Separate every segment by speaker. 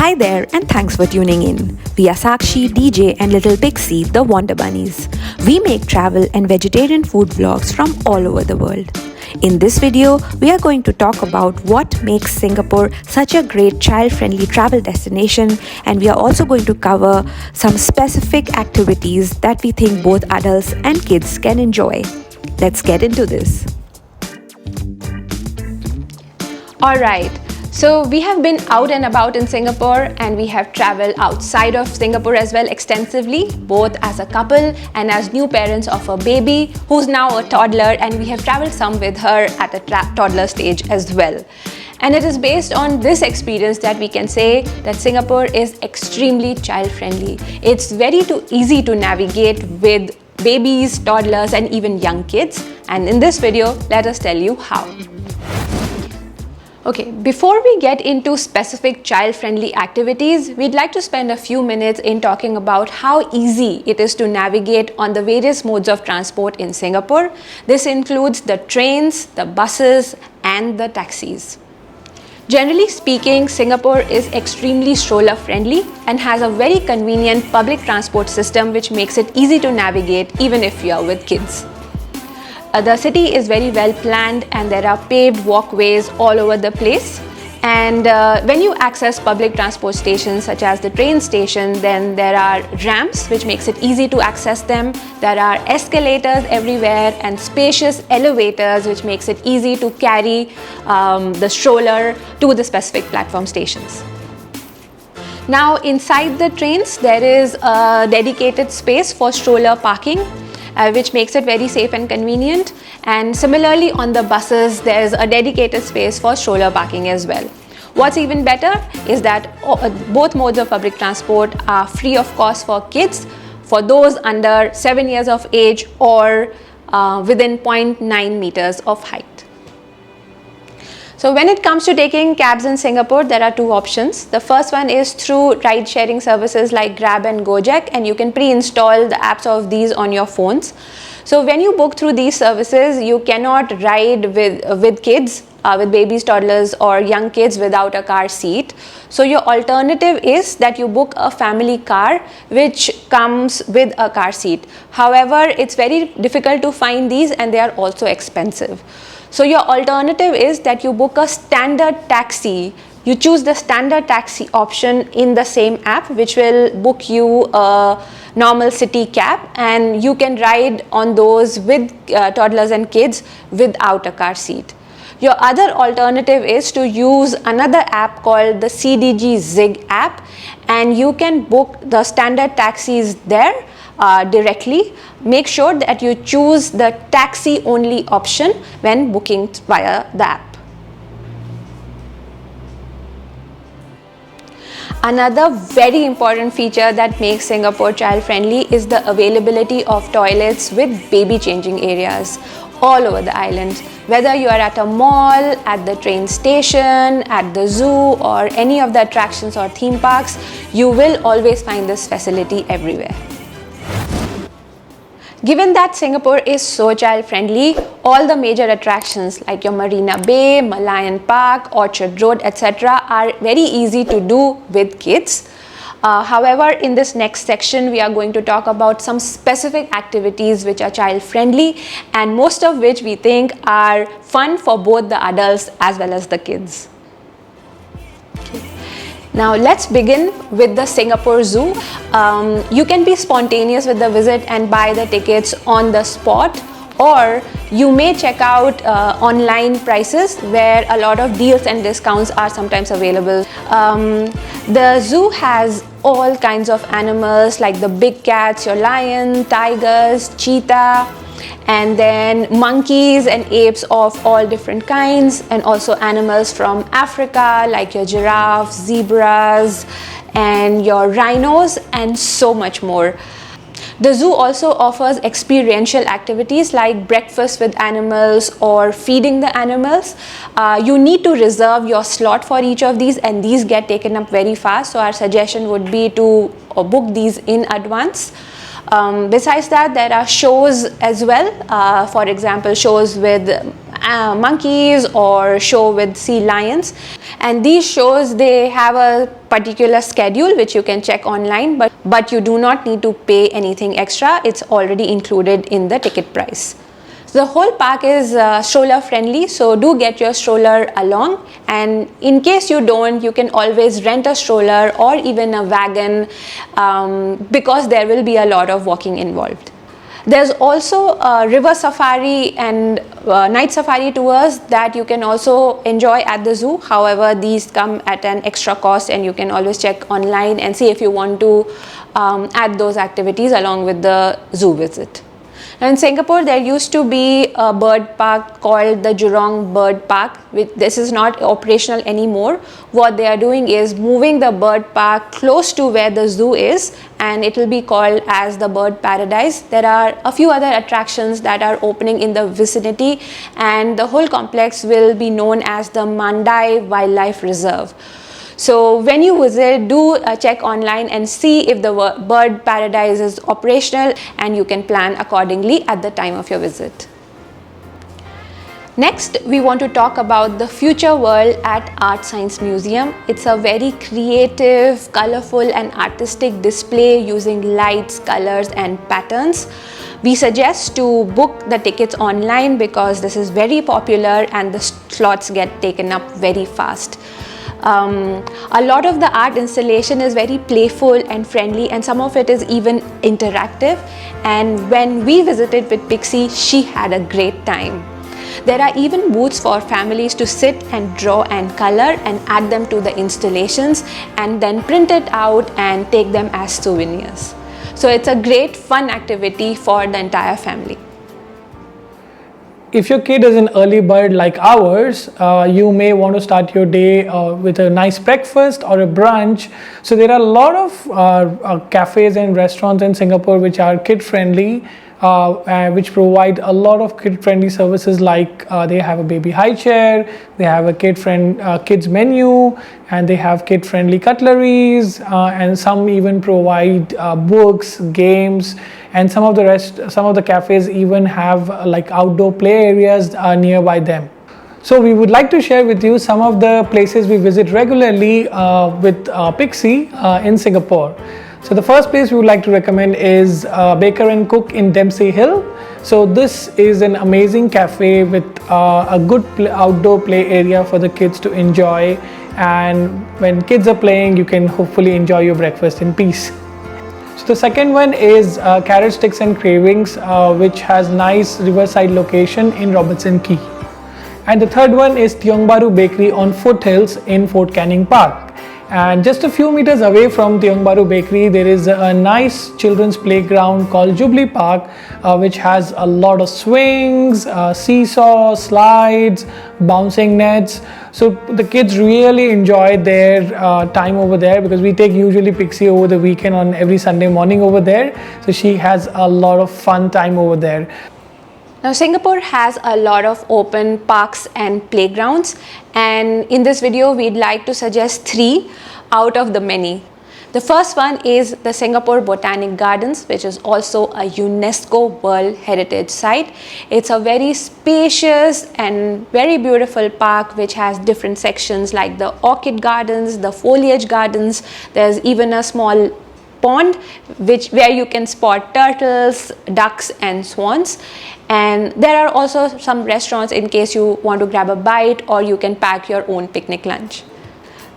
Speaker 1: Hi there, and thanks for tuning in. We are Sakshi, DJ, and little Pixie, the Wonder Bunnies. We make travel and vegetarian food vlogs from all over the world. In this video, we are going to talk about what makes Singapore such a great child-friendly travel destination, and we are also going to cover some specific activities that we think both adults and kids can enjoy. Let's get into this.
Speaker 2: Alright, so we have been out and about in Singapore, and we have traveled outside of Singapore as well extensively, both as a couple and as new parents of a baby who's now a toddler, and we have traveled some with her at a toddler stage as well. And it is based on this experience that we can say that Singapore is extremely child-friendly. It's very easy to navigate with babies, toddlers, and even young kids. And in this video, let us tell you how. Okay, before we get into specific child-friendly activities, we'd like to spend a few minutes in talking about how easy it is to navigate on the various modes of transport in Singapore. This includes the trains, the buses, and the taxis. Generally speaking, Singapore is extremely stroller-friendly and has a very convenient public transport system which makes it easy to navigate even if you are with kids. The city is very well planned, and there are paved walkways all over the place. And when you access public transport stations such as the train station, then there are ramps which makes it easy to access them. There are escalators everywhere and spacious elevators which makes it easy to carry the stroller to the specific platform stations. Now inside the trains there is a dedicated space for stroller parking, which makes it very safe and convenient. And similarly on the buses, there's a dedicated space for stroller parking as well. What's even better is that both modes of public transport are free of cost for kids, for those under 7 years of age or within 0.9 meters of height. So when it comes to taking cabs in Singapore, there are two options. The first one is through ride-sharing services like Grab and Gojek, and you can pre-install the apps of these on your phones. So when you book through these services, you cannot ride with kids, with babies, toddlers, or young kids without a car seat. So your alternative is that you book a family car which comes with a car seat. However, it's very difficult to find these, and they are also expensive. So your alternative is that you book a standard taxi. You choose the standard taxi option in the same app, which will book you a normal city cab, and you can ride on those with toddlers and kids without a car seat. Your other alternative is to use another app called the CDG Zig app, and you can book the standard taxis there directly. Make sure that you choose the taxi only option when booking via the app. Another very important feature that makes Singapore child friendly is the availability of toilets with baby changing areas all over the island. Whether you are at a mall, at the train station, at the zoo, or any of the attractions or theme parks, you will always find this facility everywhere. Given that Singapore is so child-friendly, all the major attractions like your Marina Bay, Malayan Park, Orchard Road, etc. are very easy to do with kids. However, in this next section, we are going to talk about some specific activities which are child-friendly, and most of which we think are fun for both the adults as well as the kids. Now let's begin with the Singapore Zoo. You can be spontaneous with the visit and buy the tickets on the spot, or you may check out online prices where a lot of deals and discounts are sometimes available. The zoo has all kinds of animals like the big cats, your lion, tigers, cheetah, and then monkeys and apes of all different kinds, and also animals from Africa like your giraffes, zebras, and your rhinos, and so much more. The zoo also offers experiential activities like breakfast with animals or feeding the animals. You need to reserve your slot for each of these, and these get taken up very fast, so our suggestion would be to book these in advance. Besides that, there are shows as well. For example, shows with monkeys or show with sea lions, and these shows, they have a particular schedule which you can check online, but you do not need to pay anything extra. It's already included in the ticket price. The whole park is stroller friendly, so do get your stroller along, and in case you don't, you can always rent a stroller or even a wagon, because there will be a lot of walking involved. There's also river safari and night safari tours that you can also enjoy at the zoo. However, these come at an extra cost, and you can always check online and see if you want to add those activities along with the zoo visit. In Singapore, there used to be a bird park called the Jurong Bird Park. This is not operational anymore. What they are doing is moving the bird park close to where the zoo is, and it will be called as the Bird Paradise. There are a few other attractions that are opening in the vicinity, and the whole complex will be known as the Mandai Wildlife Reserve. So when you visit, do check online and see if the bird paradise is operational, and you can plan accordingly at the time of your visit. Next, we want to talk about the Future World at Art Science Museum. It's a very creative, colorful and artistic display using lights, colors and patterns. We suggest to book the tickets online because this is very popular and the slots get taken up very fast. A lot of the art installation is very playful and friendly, and some of it is even interactive. And when we visited with Pixie, she had a great time. There are even booths for families to sit and draw and color and add them to the installations and then print it out and take them as souvenirs. So it's a great fun activity for the entire family.
Speaker 3: If your kid is an early bird like ours, you may want to start your day with a nice breakfast or a brunch. So there are a lot of cafes and restaurants in Singapore which are kid friendly, which provide a lot of kid friendly services, like they have a baby high chair, they have a kids menu, and they have kid friendly cutleries, and some even provide books, games, and some of the cafes even have like outdoor play areas nearby them. So we would like to share with you some of the places we visit regularly with Pixie in Singapore. So the first place we would like to recommend is Baker and Cook in Dempsey Hill. So this is an amazing cafe with a good outdoor play area for the kids to enjoy, and when kids are playing, you can hopefully enjoy your breakfast in peace. So the second one is Carrot Sticks and Cravings, which has nice riverside location in Robertson Quay. And the third one is Tiong Bahru Bakery on Foothills in Fort Canning Park. And just a few meters away from Tiong Bahru Bakery, there is a nice children's playground called Jubilee Park, which has a lot of swings, seesaw, slides, bouncing nets. So the kids really enjoy their time over there, because we take usually Pixie over the weekend on every Sunday morning over there. So she has a lot of fun time over there.
Speaker 2: Now, Singapore has a lot of open parks and playgrounds, and in this video we'd like to suggest 3 out of the many. The first one is the Singapore Botanic Gardens, which is also a UNESCO World Heritage Site. It's a very spacious and very beautiful park which has different sections like the orchid gardens, the foliage gardens. There's even a small pond where you can spot turtles, ducks and swans. And there are also some restaurants in case you want to grab a bite, or you can pack your own picnic lunch.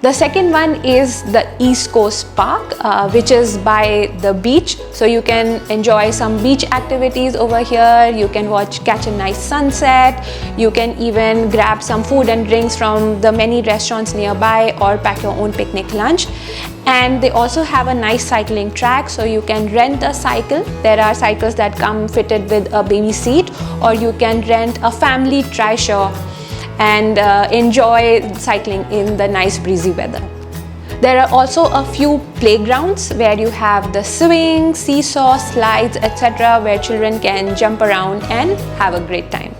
Speaker 2: The second one is the East Coast Park, which is by the beach. So you can enjoy some beach activities over here. You can catch a nice sunset. You can even grab some food and drinks from the many restaurants nearby, or pack your own picnic lunch. And they also have a nice cycling track, so you can rent a cycle. There are cycles that come fitted with a baby seat, or you can rent a family trishaw and enjoy cycling in the nice breezy weather. There are also a few playgrounds where you have the swing, seesaw, slides, etc., where children can jump around and have a great time.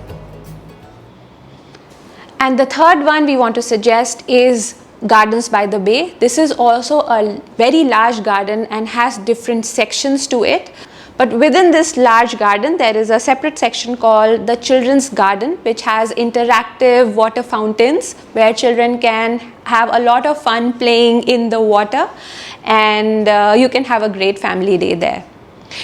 Speaker 2: And the third one we want to suggest is Gardens by the Bay. This is also a very large garden and has different sections to it. But within this large garden, there is a separate section called the Children's Garden, which has interactive water fountains where children can have a lot of fun playing in the water, and you can have a great family day there.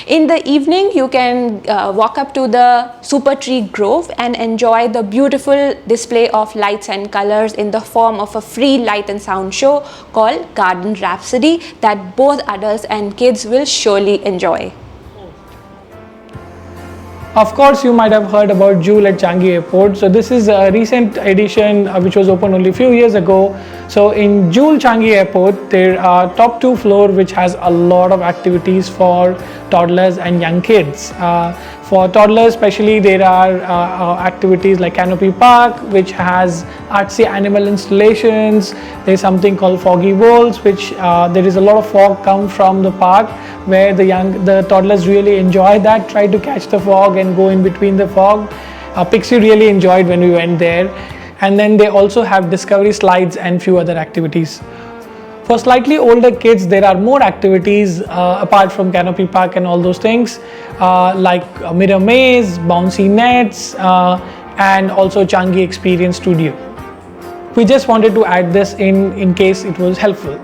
Speaker 2: In the evening, you can walk up to the Super Tree Grove and enjoy the beautiful display of lights and colors in the form of a free light and sound show called Garden Rhapsody that both adults and kids will surely enjoy.
Speaker 3: Of course, you might have heard about Jewel at Changi Airport. So this is a recent edition which was opened only a few years ago. So in Jewel Changi Airport, there are top 2 floor which has a lot of activities for toddlers and young kids. For toddlers especially, there are activities like Canopy Park, which has artsy animal installations. There's something called Foggy Bowls, which there is a lot of fog come from the park, where the toddlers really enjoy that, try to catch the fog and go in between the fog. Pixie really enjoyed when we went there. And then they also have discovery slides and few other activities. For slightly older kids, there are more activities apart from Canopy Park and all those things, like Mirror Maze, Bouncy Nets, and also Changi Experience Studio. We just wanted to add this in case it was helpful.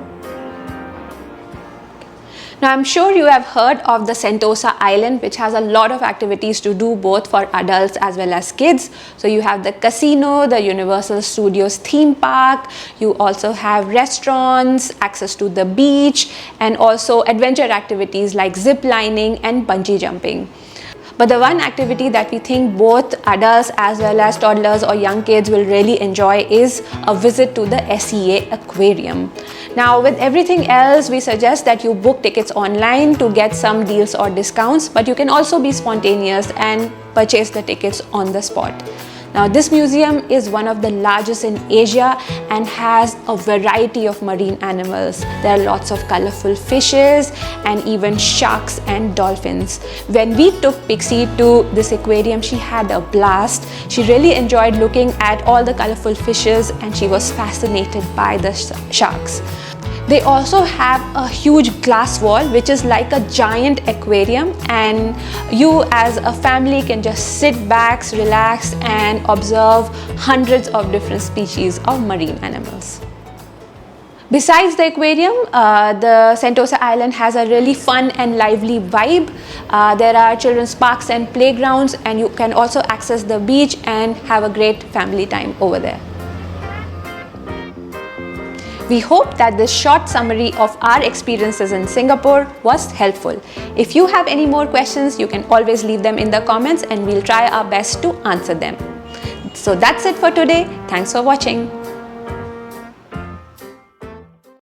Speaker 2: Now, I'm sure you have heard of the Sentosa Island, which has a lot of activities to do both for adults as well as kids. So you have the casino, the Universal Studios theme park, you also have restaurants, access to the beach, and also adventure activities like zip lining and bungee jumping. But the one activity that we think both adults as well as toddlers or young kids will really enjoy is a visit to the S.E.A. Aquarium. Now, with everything else, we suggest that you book tickets online to get some deals or discounts, but you can also be spontaneous and purchase the tickets on the spot. Now, this museum is one of the largest in Asia and has a variety of marine animals. There are lots of colorful fishes and even sharks and dolphins. When we took Pixie to this aquarium, she had a blast. She really enjoyed looking at all the colorful fishes and she was fascinated by the sharks. They also have a huge glass wall which is like a giant aquarium, and you as a family can just sit back, relax and observe hundreds of different species of marine animals. Besides the aquarium, the Sentosa Island has a really fun and lively vibe. There are children's parks and playgrounds, and you can also access the beach and have a great family time over there. We hope that this short summary of our experiences in Singapore was helpful. If you have any more questions, you can always leave them in the comments and we'll try our best to answer them. So that's it for today. Thanks for watching.